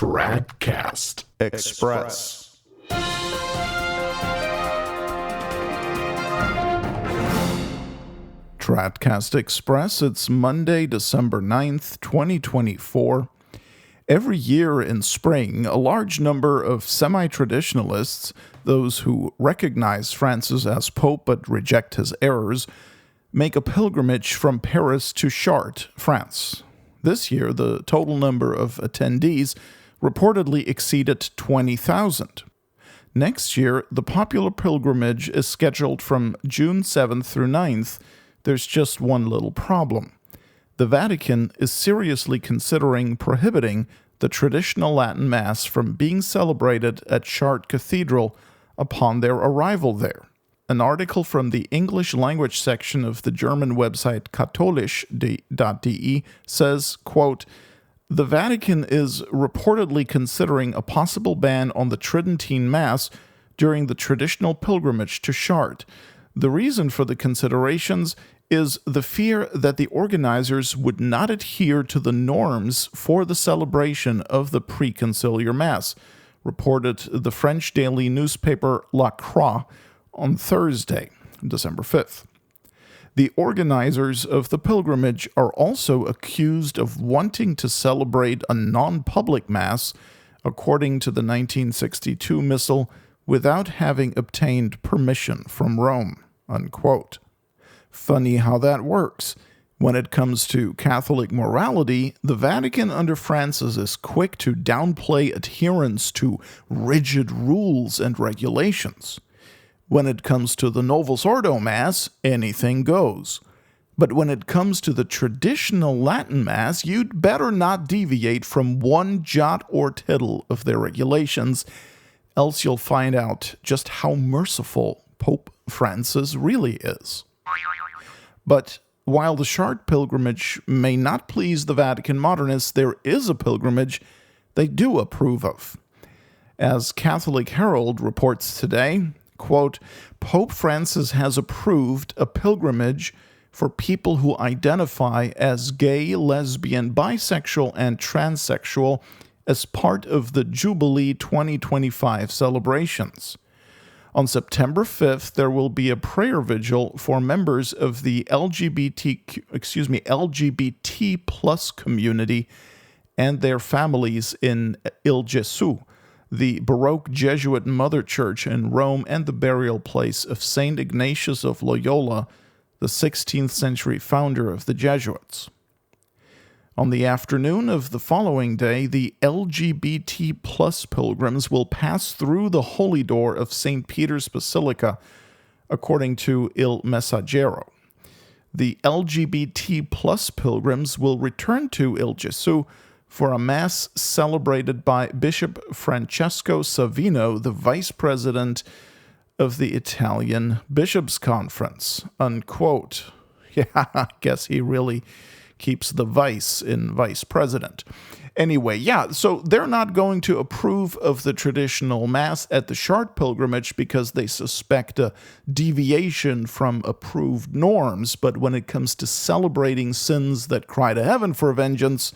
TRADCAST Express. TRADCAST Express, it's Monday, December 9th, 2024. Every year in spring, a large number of semi-traditionalists, those who recognize Francis as Pope but reject his errors, make a pilgrimage from Paris to Chartres, France. This year, the total number of attendees reportedly exceeded 20,000. Next year, the popular pilgrimage is scheduled from June 7th through 9th. There's just one little problem. The Vatican is seriously considering prohibiting the traditional Latin Mass from being celebrated at Chartres Cathedral upon their arrival there. An article from the English language section of the German website katholisch.de says, quote, "The Vatican is reportedly considering a possible ban on the Tridentine Mass during the traditional pilgrimage to Chartres. The reason for the considerations is the fear that the organizers would not adhere to the norms for the celebration of the preconciliar Mass," reported the French daily newspaper La Croix on Thursday, December 5th. The organizers of the pilgrimage are also accused of wanting to celebrate a non-public Mass, according to the 1962 Missal, without having obtained permission from Rome, unquote. Funny how that works. When it comes to Catholic morality, the Vatican under Francis is quick to downplay adherence to rigid rules and regulations. When it comes to the Novus Ordo Mass, anything goes. But when it comes to the traditional Latin Mass, you'd better not deviate from one jot or tittle of their regulations, else you'll find out just how merciful Pope Francis really is. But while the Chartres pilgrimage may not please the Vatican modernists, there is a pilgrimage they do approve of. As Catholic Herald reports today, quote, "Pope Francis has approved a pilgrimage for people who identify as gay, lesbian, bisexual, and transsexual as part of the Jubilee 2025 celebrations. On September 5th, there will be a prayer vigil for members of the LGBT plus community and their families in Il Gesù, the Baroque Jesuit mother church in Rome and the burial place of St. Ignatius of Loyola, the 16th century founder of the Jesuits. On the afternoon of the following day, the LGBT plus pilgrims will pass through the Holy Door of St. Peter's Basilica, according to Il Messaggero. The LGBT plus pilgrims will return to Il Gesù for a Mass celebrated by Bishop Francesco Savino, the Vice President of the Italian Bishops' Conference," unquote. Yeah, I guess he really keeps the vice in vice president. Anyway, so they're not going to approve of the traditional Mass at the Chartres pilgrimage because they suspect a deviation from approved norms, but when it comes to celebrating sins that cry to heaven for vengeance,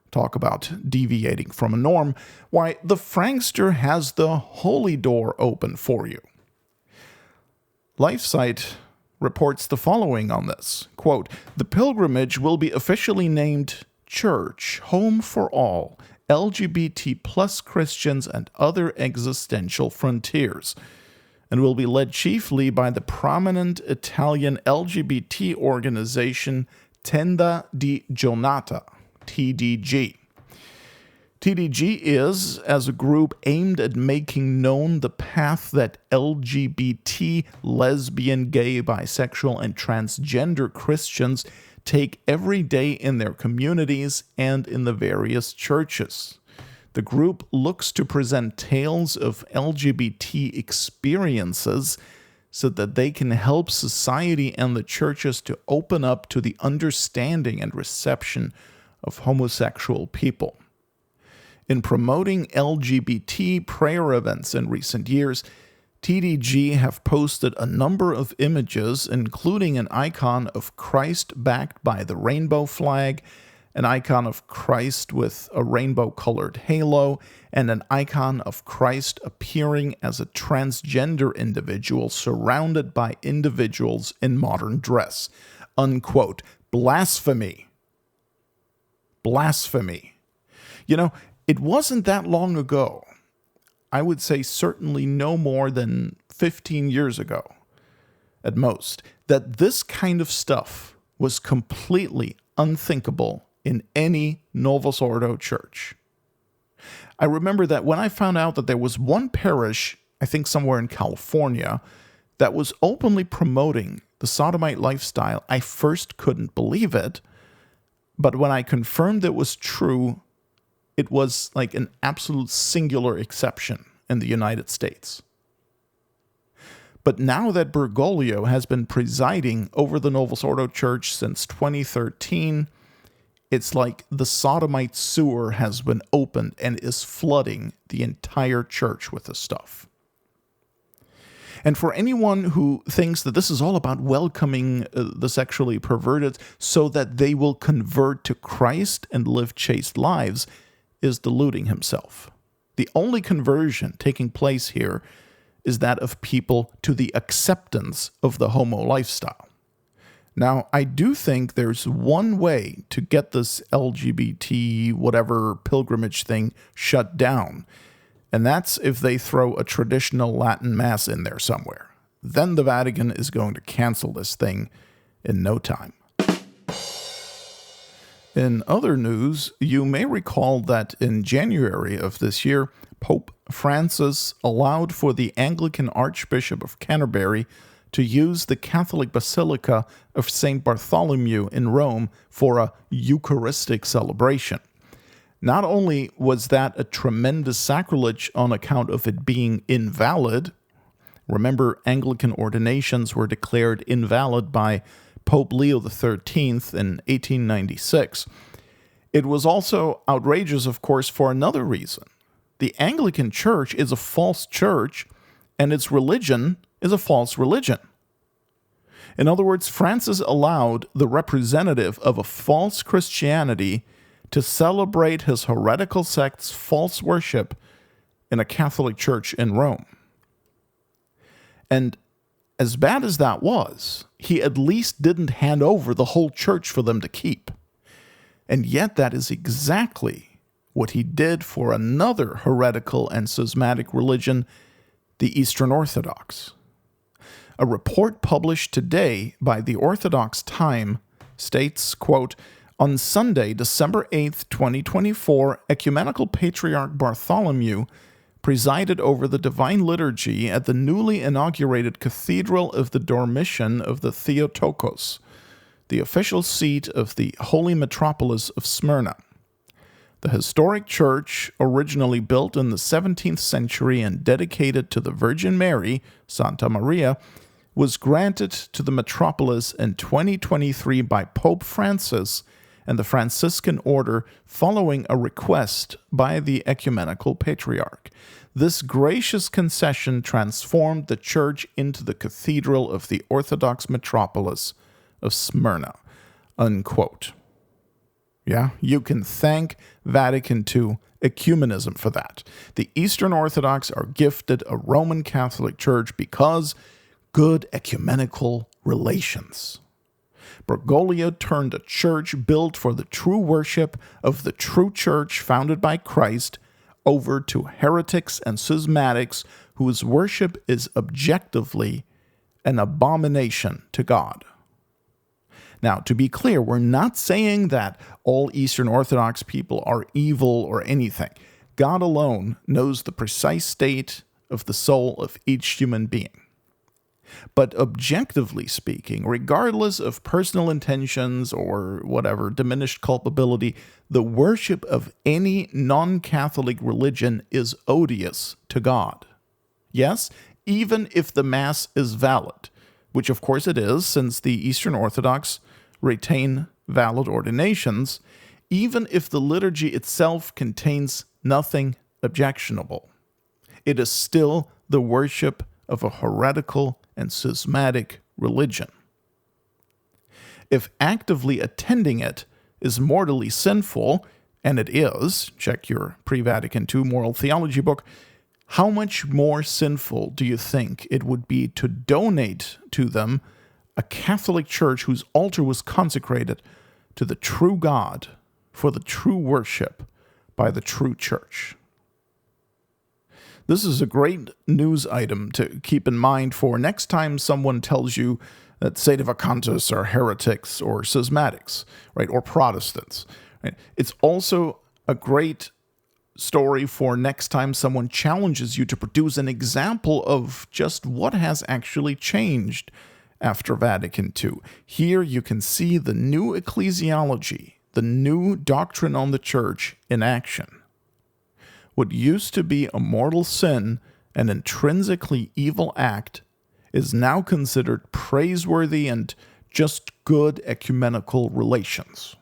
talk about deviating from a norm, why, the Frankster has the Holy Door open for you. LifeSite reports the following on this, quote, "The pilgrimage will be officially named Church, Home for All, LGBT plus Christians and Other Existential Frontiers, and will be led chiefly by the prominent Italian LGBT organization Tenda di Giornata, TDG. TDG is, as a group, aimed at making known the path that LGBT, lesbian, gay, bisexual, and transgender Christians take every day in their communities and in the various churches. The group looks to present tales of LGBT experiences so that they can help society and the churches to open up to the understanding and reception of homosexual people. In promoting LGBT prayer events in recent years, TDG have posted a number of images, including an icon of Christ backed by the rainbow flag an icon of Christ with a rainbow-colored halo, and an icon of Christ appearing as a transgender individual surrounded by individuals in modern dress. Unquote. Blasphemy. Blasphemy. You know, it wasn't that long ago, I would say certainly no more than 15 years ago, at most, that this kind of stuff was completely unthinkable in any Novus Ordo church. I remember that when I found out that there was one parish, I think somewhere in California, that was openly promoting the sodomite lifestyle, I first couldn't believe it, but when I confirmed it was true, it was like an absolute singular exception in the United States. But now that Bergoglio has been presiding over the Novus Ordo Church since 2013, it's like the sodomite sewer has been opened and is flooding the entire church with this stuff. And for anyone who thinks that this is all about welcoming the sexually perverted so that they will convert to Christ and live chaste lives, is deluding himself. The only conversion taking place here is that of people to the acceptance of the homo lifestyle. Now, I do think there's one way to get this LGBT whatever pilgrimage thing shut down, and that's if they throw a traditional Latin Mass in there somewhere. Then the Vatican is going to cancel this thing in no time. In other news, you may recall that in January of this year, Pope Francis allowed for the Anglican Archbishop of Canterbury to use the Catholic Basilica of St. Bartholomew in Rome for a Eucharistic celebration. Not only was that a tremendous sacrilege on account of it being invalid, remember Anglican ordinations were declared invalid by Pope Leo XIII in 1896. It was also outrageous, of course, for another reason. The Anglican Church is a false church, and its religion is a false religion. In other words, Francis allowed the representative of a false Christianity to celebrate his heretical sect's false worship in a Catholic church in Rome. And as bad as that was, he at least didn't hand over the whole church for them to keep. And yet that is exactly what he did for another heretical and schismatic religion, the Eastern Orthodox. A report published today by the Orthodox Time states, quote, "On Sunday, December 8th, 2024, Ecumenical Patriarch Bartholomew presided over the Divine Liturgy at the newly inaugurated Cathedral of the Dormition of the Theotokos, the official seat of the Holy Metropolis of Smyrna. The historic church, originally built in the 17th century and dedicated to the Virgin Mary, Santa Maria, was granted to the metropolis in 2023 by Pope Francis and the Franciscan Order following a request by the Ecumenical Patriarch. This gracious concession transformed the church into the cathedral of the Orthodox metropolis of Smyrna." Unquote. Yeah, you can thank Vatican II ecumenism for that. The Eastern Orthodox are gifted a Roman Catholic Church because good ecumenical relations. Bergoglio turned a church built for the true worship of the true church founded by Christ over to heretics and schismatics whose worship is objectively an abomination to God. Now, to be clear, we're not saying that all Eastern Orthodox people are evil or anything. God alone knows the precise state of the soul of each human being. But objectively speaking, regardless of personal intentions or whatever, diminished culpability, the worship of any non-Catholic religion is odious to God. Yes, even if the Mass is valid, which of course it is, since the Eastern Orthodox retain valid ordinations, even if the liturgy itself contains nothing objectionable, it is still the worship of a heretical and schismatic religion. If actively attending it is mortally sinful, and it is, check your pre-Vatican II moral theology book, how much more sinful do you think it would be to donate to them a Catholic Church whose altar was consecrated to the true God for the true worship by the true Church? This is a great news item to keep in mind for next time someone tells you that sedevacantists are heretics or schismatics, right, or Protestants. Right? It's also a great story for next time someone challenges you to produce an example of just what has actually changed after Vatican II. Here you can see the new ecclesiology, the new doctrine on the Church in action. What used to be a mortal sin, an intrinsically evil act, is now considered praiseworthy and just good ecumenical relations.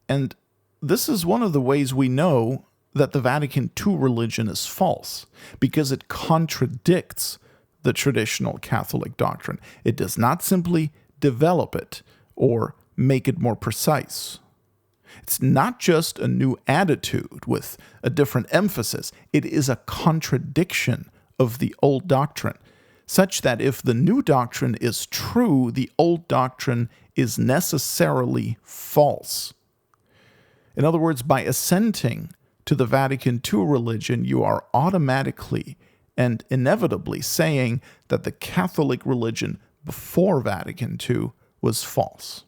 And this is one of the ways we know that the Vatican II religion is false, because it contradicts the traditional Catholic doctrine. It does not simply develop it or make it more precise. It's not just a new attitude with a different emphasis. It is a contradiction of the old doctrine, such that if the new doctrine is true, the old doctrine is necessarily false. In other words, by assenting to the Vatican II religion, you are automatically and inevitably saying that the Catholic religion before Vatican II was false.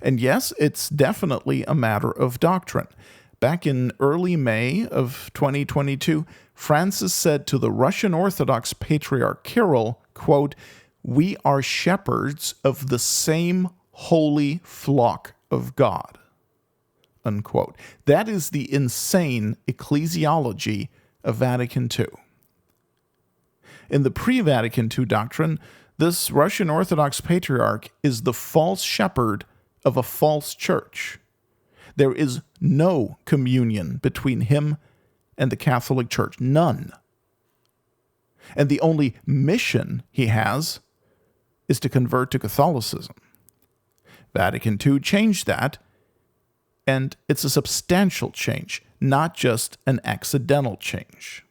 And yes, it's definitely a matter of doctrine. Back in early May of 2022, Francis said to the Russian Orthodox Patriarch Kirill, quote, "We are shepherds of the same holy flock of God," unquote. That is the insane ecclesiology of Vatican II. In the pre-Vatican II doctrine, this Russian Orthodox Patriarch is the false shepherd of a false church. There is no communion between him and the Catholic Church, none. And the only mission he has is to convert to Catholicism. Vatican II changed that, and it's a substantial change, not just an accidental change.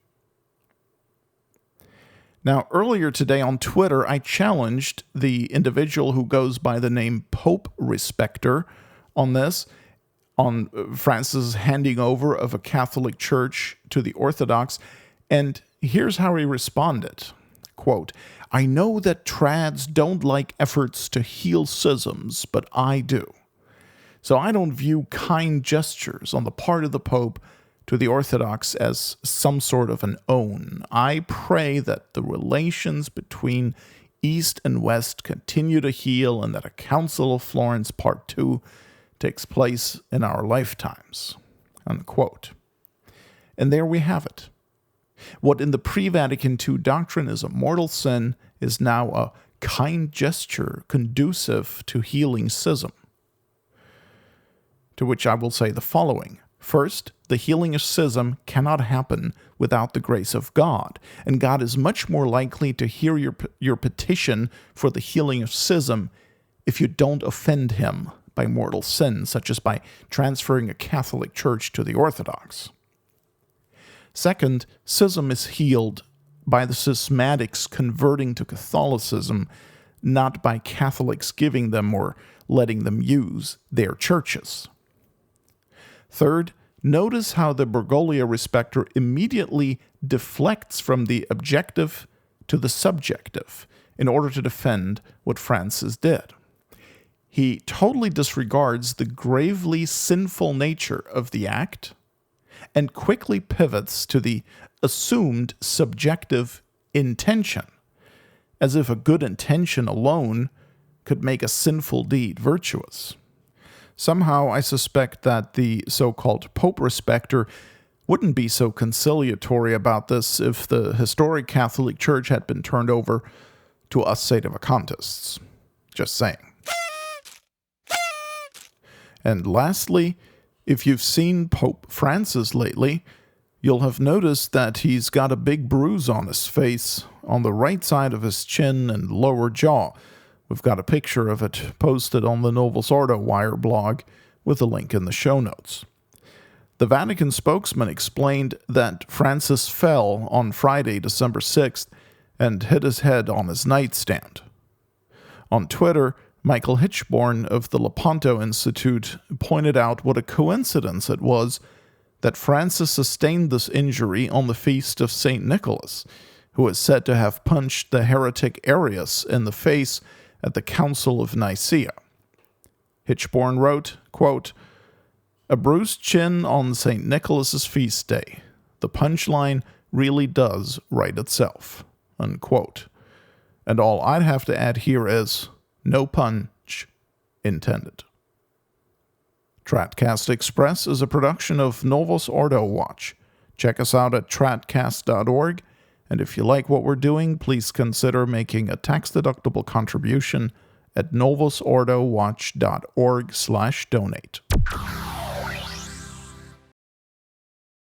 Now, earlier today on Twitter, I challenged the individual who goes by the name Pope Respecter on this, on Francis' handing over of a Catholic Church to the Orthodox, and here's how he responded. Quote, "I know that trads don't like efforts to heal schisms, but I do. So I don't view kind gestures on the part of the Pope to the Orthodox as some sort of an own. I pray that the relations between East and West continue to heal and that a Council of Florence Part II takes place in our lifetimes," unquote. And there we have it. What in the pre-Vatican II doctrine is a mortal sin is now a kind gesture conducive to healing schism. To which I will say the following. First, the healing of schism cannot happen without the grace of God, and God is much more likely to hear your petition for the healing of schism if you don't offend him by mortal sin, such as by transferring a Catholic Church to the Orthodox. Second, schism is healed by the schismatics converting to Catholicism, not by Catholics giving them or letting them use their churches. Third, notice how the Bergoglio Respecter immediately deflects from the objective to the subjective in order to defend what Francis did. He totally disregards the gravely sinful nature of the act and quickly pivots to the assumed subjective intention, as if a good intention alone could make a sinful deed virtuous. Somehow, I suspect that the so-called Pope Respecter wouldn't be so conciliatory about this if the historic Catholic Church had been turned over to us sedevacantists. Just saying. And lastly, if you've seen Pope Francis lately, you'll have noticed that he's got a big bruise on his face, on the right side of his chin and lower jaw, We've got a picture of it posted on the Novus Ordo Wire blog with a link in the show notes. The Vatican spokesman explained that Francis fell on Friday, December 6th, and hit his head on his nightstand. On Twitter, Michael Hitchborn of the Lepanto Institute pointed out what a coincidence it was that Francis sustained this injury on the feast of St. Nicholas, who is said to have punched the heretic Arius in the face at the Council of Nicaea. Hitchborn wrote, quote, "A bruised chin on St. Nicholas's feast day. The punchline really does write itself," unquote. And all I'd have to add here is, no punch intended. TRADCAST Express is a production of Novus Ordo Watch. Check us out at tradcast.org, and if you like what we're doing, please consider making a tax-deductible contribution at novusordowatch.org/donate.